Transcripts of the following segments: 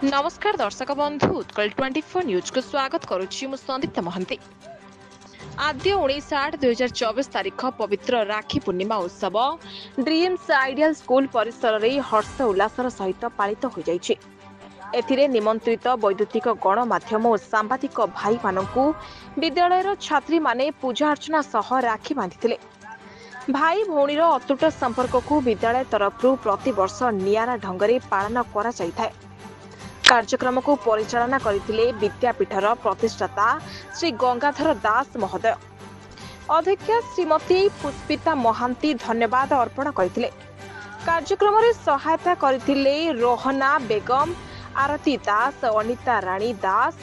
नमस्कार दर्शक बंधु उत्कल 24 न्यूज को स्वागत करुच्ची मु संदीप्ता महंती। आद्य 19/8/2024 तारीख पवित्र राखी पूर्णिमा उत्सव ड्रीम्स आइडियल स्कूल परिसर में हर्ष उल्लासर सहित पालित हो जाइछि। एथिरे निमंत्रित वैद्युतिक गणमाध्यम और सांबादिक भाई मानकु विद्यालयर छात्री माने पूजा अर्चना सह राखी बांधिथिले। भाई भौणीर अतुट संपर्क को विद्यालय तरफ प्रति वर्ष नियारा ढंगरे पालन करा जाइथाय। कार्यक्रम को परिचालना करथिले विद्यापीठर प्रतिष्ठाता श्री गंगाधर दास महोदय। अध्यक्षा श्रीमती पुष्पिता महांती धन्यवाद अर्पण करथिले। कार्यक्रम रे सहायता करथिले रोहना बेगम, आरती दास, अनिता रानी दास,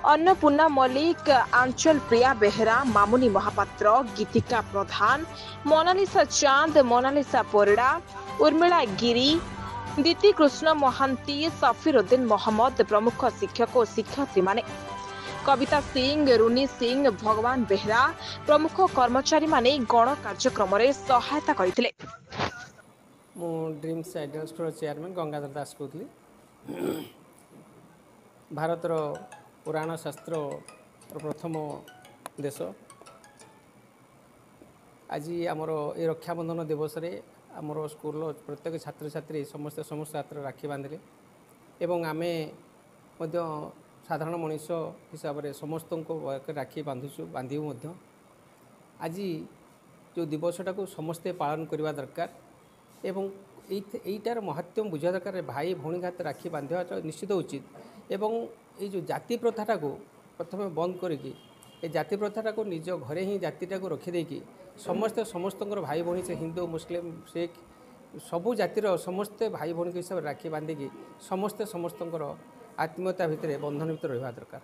अन्नपूर्णा मल्लिक, आंचल प्रिया बेहरा, मामुनी महापात्र, गीतिका प्रधान, मोनालिसा चांद, मोनालिसा पोरडा, उर्मिला गिरी, दीति कृष्ण महांती, सफीरुद्दीन मोहम्मद प्रमुख शिक्षक और शिक्षयित्री माने, कविता सिंह, रुनी सिंह, भगवान बेहरा प्रमुख कर्मचारी माने गण कार्यक्रम रे सहायता करथिले। मु dreams ideal school chairman Gangadhar Das कहली। भारतर पुराण शास्त्र प्रथम देश आज आमर ये रक्षाबंधन दिवस रे आमर स्कूल प्रत्येक छात्र छात्री समस्त छात्र राखी बांधिले एवं आमे मध्य साधारण मनीष हिसाब से समस्त को राखी बांधुचु बांधु आज जो दिवसटा को समस्ते पालन करने दरकार एवं यहीटार महत्व बुझा दरकार। भाई भौणी हाथ राखी बांधा निश्चित उचित एवं ये जो जाति प्रथाटा को प्रथम बंद करके जाति प्रथाटा को निज घरे ही जातिटा को रखिदेकी समस्ते समस्त भाई भौणी से हिंदू मुस्लिम सिख सबू जातिर समस्ते भाई भौणी हिसाब से राखी बांधिकी समस्ते समस्त आत्मीयता भितर बंधन भितर रहा दरकार।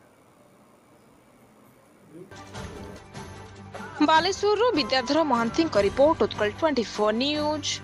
Baleswar Vidyadhar Mahanti report Utkal 24 news.